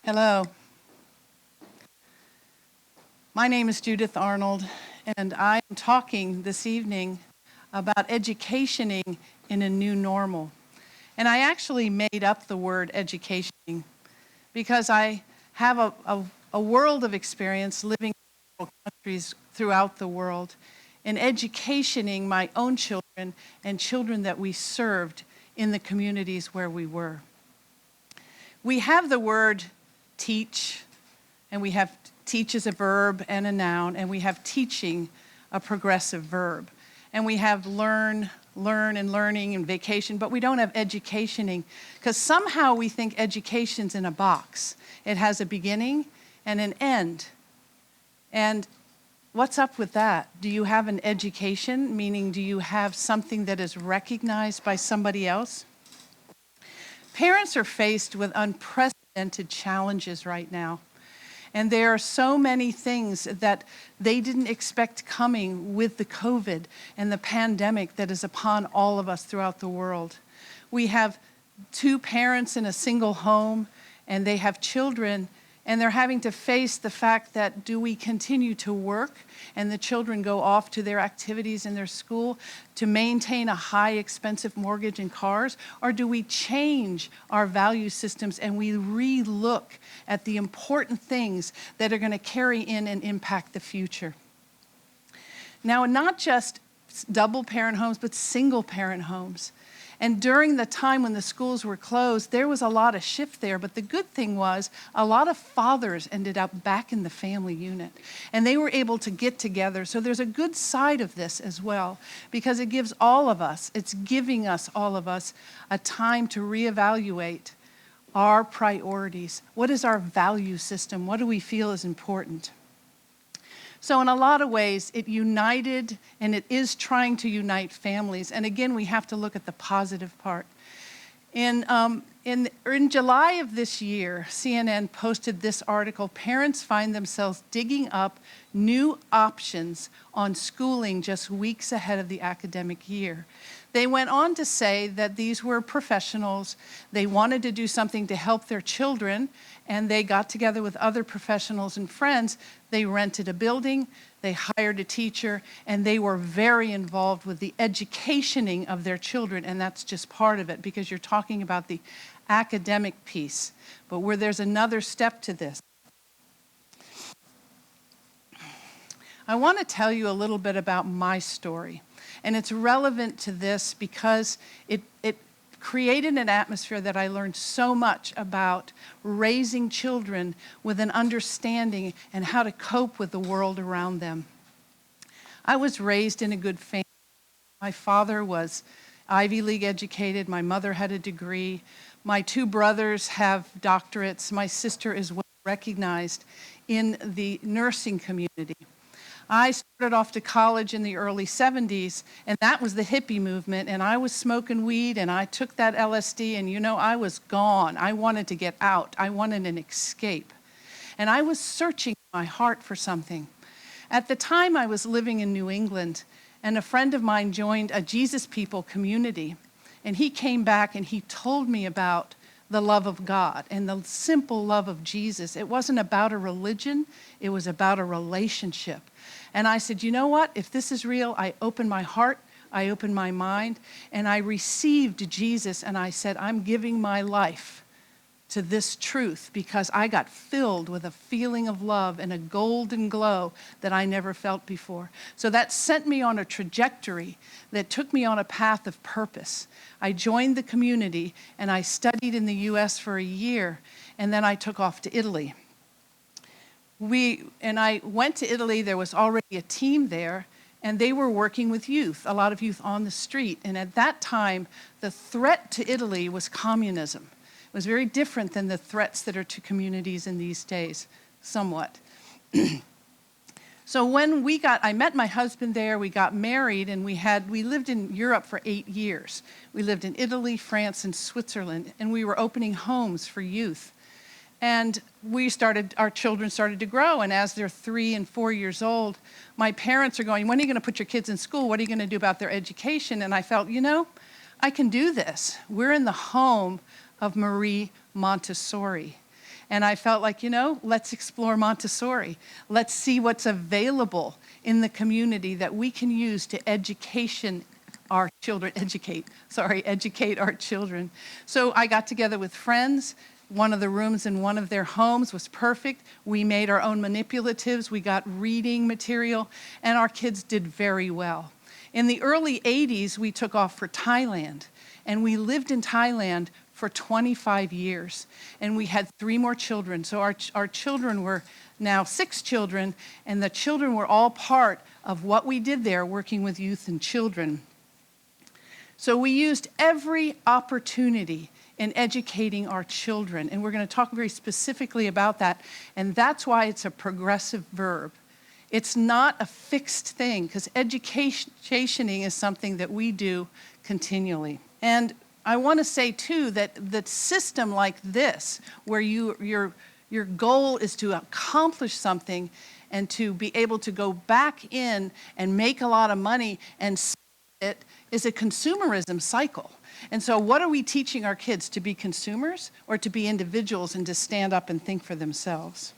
Hello. My name is Judith Arnold, and I am talking this evening about educationing in a new normal. And I actually made up the word educationing because I have a world of experience living in several countries throughout the world in educationing my own children and children that we served in the communities where we were. We have the word teach, and we have teach as a verb and a noun, and we have teaching, a progressive verb. And we have learn, and learning, and vacation, but we don't have educationing, because somehow we think education's in a box. It has a beginning and an end. And what's up with that? Do you have an education, meaning do you have something that is recognized by somebody else? Parents are faced with unprecedented challenges right now. And there are so many things that they didn't expect coming with the COVID and the pandemic that is upon all of us throughout the world. We have two parents in a single home, and they have children, and they're having to face the fact that do we continue to work and the children go off to their activities in their school to maintain a high expensive mortgage and cars, or do we change our value systems and we re-look at the important things that are going to carry in and impact the future? Now, not just double parent homes, but single parent homes. And during the time when the schools were closed, there was a lot of shift there. But the good thing was a lot of fathers ended up back in the family unit. And they were able to get together. So there's a good side of this as well, because it gives all of us, it's giving us, all of us, a time to reevaluate our priorities. What is our value system? What do we feel is important? So in a lot of ways, it united, and it is trying to unite families. And again, we have to look at the positive part. In July of this year, CNN posted this article, "Parents find themselves digging up new options on schooling just weeks ahead of the academic year." They went on to say that these were professionals. They wanted to do something to help their children, and they got together with other professionals and friends. They rented a building, they hired a teacher, and they were very involved with the educationing of their children, and that's just part of it, because you're talking about the academic piece, but where there's another step to this. I want to tell you a little bit about my story, and it's relevant to this because it created an atmosphere that I learned so much about raising children with an understanding and how to cope with the world around them. I was raised in a good family. My father was Ivy League educated. My mother had a degree. My two brothers have doctorates. My sister is well recognized in the nursing community. I started off to college in the early 70s, and that was the hippie movement, and I was smoking weed, and I took that LSD, and I was gone. I wanted to get out. I wanted an escape. And I was searching my heart for something. At the time, I was living in New England, and a friend of mine joined a Jesus People community, and he came back and he told me about the love of God and the simple love of Jesus. It wasn't about a religion, it was about a relationship. And I said, you know what? If this is real, I opened my heart, I opened my mind, and I received Jesus, and I said, I'm giving my life to this truth because I got filled with a feeling of love and a golden glow that I never felt before. So that sent me on a trajectory that took me on a path of purpose. I joined the community, and I studied in the U.S. for a year, and then I took off to Italy. I went to Italy. There was already a team there, and they were working with youth, a lot of youth on the street. And at that time, the threat to Italy was communism. It was very different than the threats that are to communities in these days, somewhat. So when I met my husband there, we got married, and we lived in Europe for 8 years. We lived in Italy, France, and Switzerland, and we were opening homes for youth. And our children started to grow, and as they're 3 and 4 years old, my parents are going, when are you going to put your kids in school? What are you going to do about their education? And I felt, I can do this. We're in the home of Marie Montessori. And I felt like, let's explore Montessori. Let's see what's available in the community that we can use to educate our children. So I got together with friends. One of the rooms in one of their homes was perfect. We made our own manipulatives. We got reading material, and our kids did very well. In the early 80s, we took off for Thailand, and we lived in Thailand for 25 years, and we had 3 more children. So our children were now 6 children, and the children were all part of what we did there, working with youth and children. So we used every opportunity in educating our children, and we're going to talk very specifically about that, and that's why it's a progressive verb. It's not a fixed thing, because educationing is something that we do continually. And I want to say, too, that the system like this, where your goal is to accomplish something and to be able to go back in and make a lot of money and sell it, is a consumerism cycle. And so what are we teaching our kids? To be consumers or to be individuals and to stand up and think for themselves?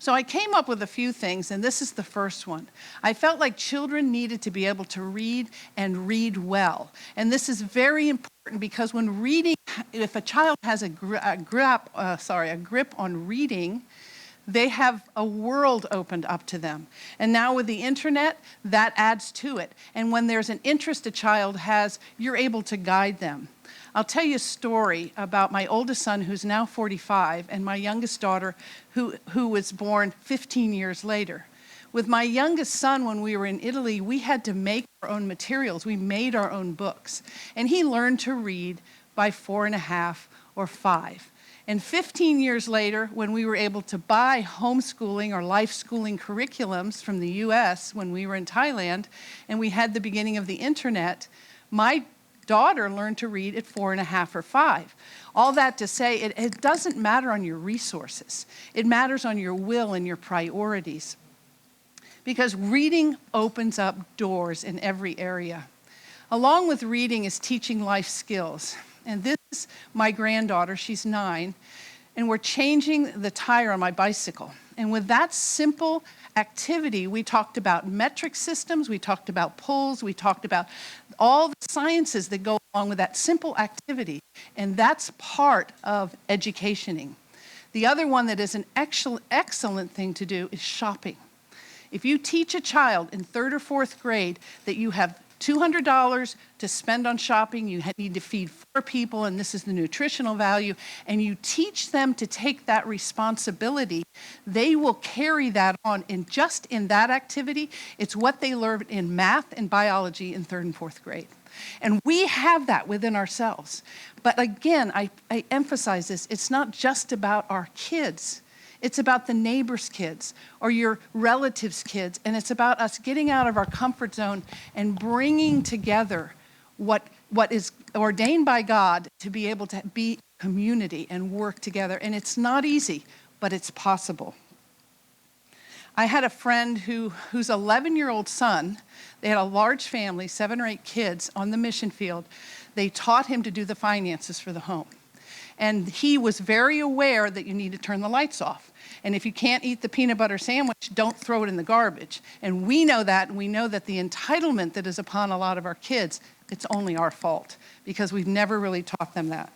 So I came up with a few things, and this is the first one. I felt like children needed to be able to read and read well. And this is very important because when reading, if a child has a grip on reading, they have a world opened up to them. And now with the internet, that adds to it. And when there's an interest a child has, you're able to guide them. I'll tell you a story about my oldest son, who's now 45, and my youngest daughter, who was born 15 years later. With my youngest son, when we were in Italy, we had to make our own materials. We made our own books. And he learned to read by 4.5 or 5. And 15 years later, when we were able to buy homeschooling or life schooling curriculums from the US when we were in Thailand, and we had the beginning of the internet, my daughter learned to read at 4.5 or 5. All that to say, it doesn't matter on your resources. It matters on your will and your priorities. Because reading opens up doors in every area. Along with reading is teaching life skills. And this is my granddaughter, she's 9, and we're changing the tire on my bicycle. And with that simple activity, we talked about metric systems, we talked about pulls, we talked about all the sciences that go along with that simple activity. And that's part of educationing. The other one that is an excellent thing to do is shopping. If you teach a child in 3rd or 4th grade that you have $200 to spend on shopping, you need to feed 4 people, and this is the nutritional value, and you teach them to take that responsibility, they will carry that on in that activity. It's what they learn in math and biology in 3rd and 4th grade. And we have that within ourselves. But again, I emphasize this, it's not just about our kids. It's about the neighbor's kids or your relatives' kids, and it's about us getting out of our comfort zone and bringing together what is ordained by God to be able to be community and work together. And it's not easy, but it's possible. I had a friend whose 11-year-old son, they had a large family, 7 or 8 kids on the mission field. They taught him to do the finances for the home. And he was very aware that you need to turn the lights off. And if you can't eat the peanut butter sandwich, don't throw it in the garbage. And we know that, and we know that the entitlement that is upon a lot of our kids, it's only our fault because we've never really taught them that.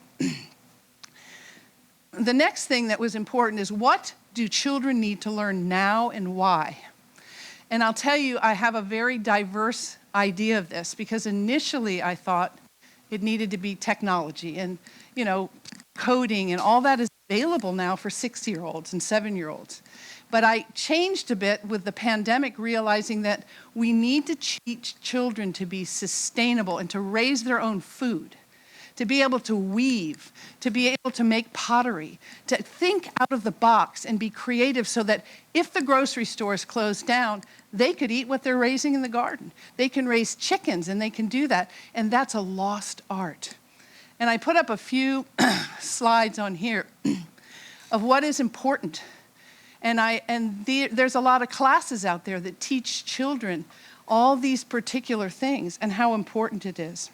The next thing that was important is, what do children need to learn now and why? And I'll tell you, I have a very diverse idea of this because initially I thought it needed to be technology and, coding and all that is available now for 6-year-olds and 7-year-olds. But I changed a bit with the pandemic, realizing that we need to teach children to be sustainable and to raise their own food, to be able to weave, to be able to make pottery, to think out of the box and be creative so that if the grocery store is closed down, they could eat what they're raising in the garden. They can raise chickens and they can do that. And that's a lost art. And I put up a few slides on here of what is important. There's a lot of classes out there that teach children all these particular things and how important it is.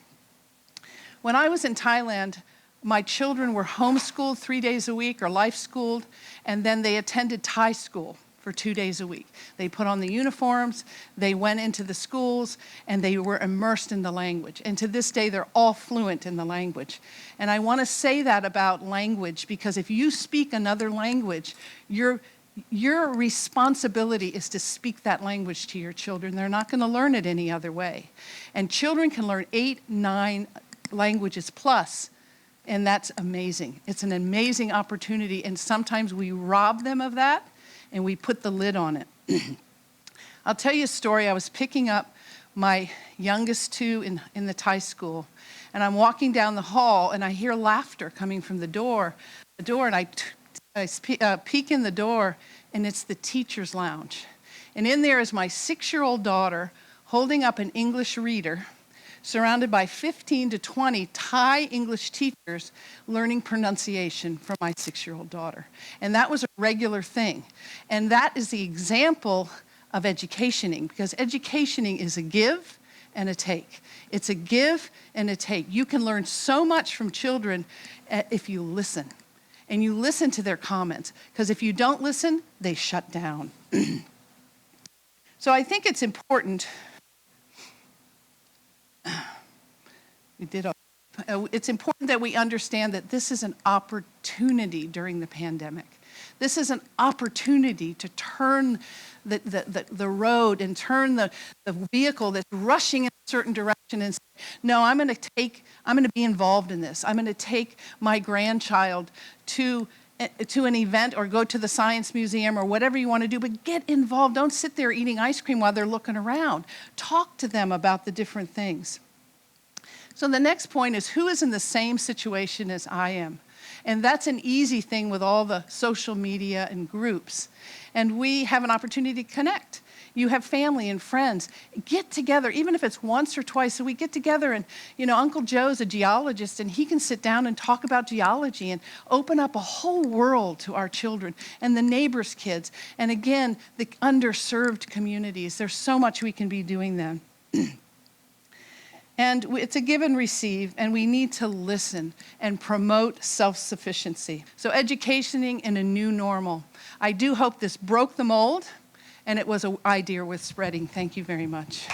When I was in Thailand, my children were homeschooled 3 days a week or life schooled, and then they attended Thai school for 2 days a week. They put on the uniforms, they went into the schools, and they were immersed in the language. And to this day, they're all fluent in the language. And I want to say that about language, because if you speak another language, your responsibility is to speak that language to your children. They're not going to learn it any other way. And children can learn 8, 9 languages plus, and that's amazing. It's an amazing opportunity, and sometimes we rob them of that, and we put the lid on it. I'll tell you a story. I was picking up my youngest two in the Thai school, and I'm walking down the hall, and I hear laughter coming from the door, and I peek in the door, and it's the teacher's lounge. And in there is my 6-year-old daughter holding up an English reader, surrounded by 15 to 20 Thai English teachers learning pronunciation from my 6-year-old daughter. And that was a regular thing. And that is the example of educationing, because educationing is a give and a take. It's a give and a take. You can learn so much from children if you listen. And you listen to their comments, because if you don't listen, they shut down. So I think it's important. It's important that we understand that this is an opportunity during the pandemic. This is an opportunity to turn the road and turn the vehicle that's rushing in a certain direction and say, no, I'm going to be involved in this. I'm going to take my grandchild to an event or go to the science museum or whatever you want to do, but get involved. Don't sit there eating ice cream while they're looking around. Talk to them about the different things. So the next point is, who is in the same situation as I am? And that's an easy thing with all the social media and groups. And we have an opportunity to connect. You have family and friends. Get together, even if it's once or twice a week, get together. And, Uncle Joe's a geologist, and he can sit down and talk about geology and open up a whole world to our children and the neighbors' kids. And again, the underserved communities. There's so much we can be doing then. And it's a give and receive, and we need to listen and promote self-sufficiency. So educationing in a new normal. I do hope this broke the mold, and it was an idea worth spreading. Thank you very much.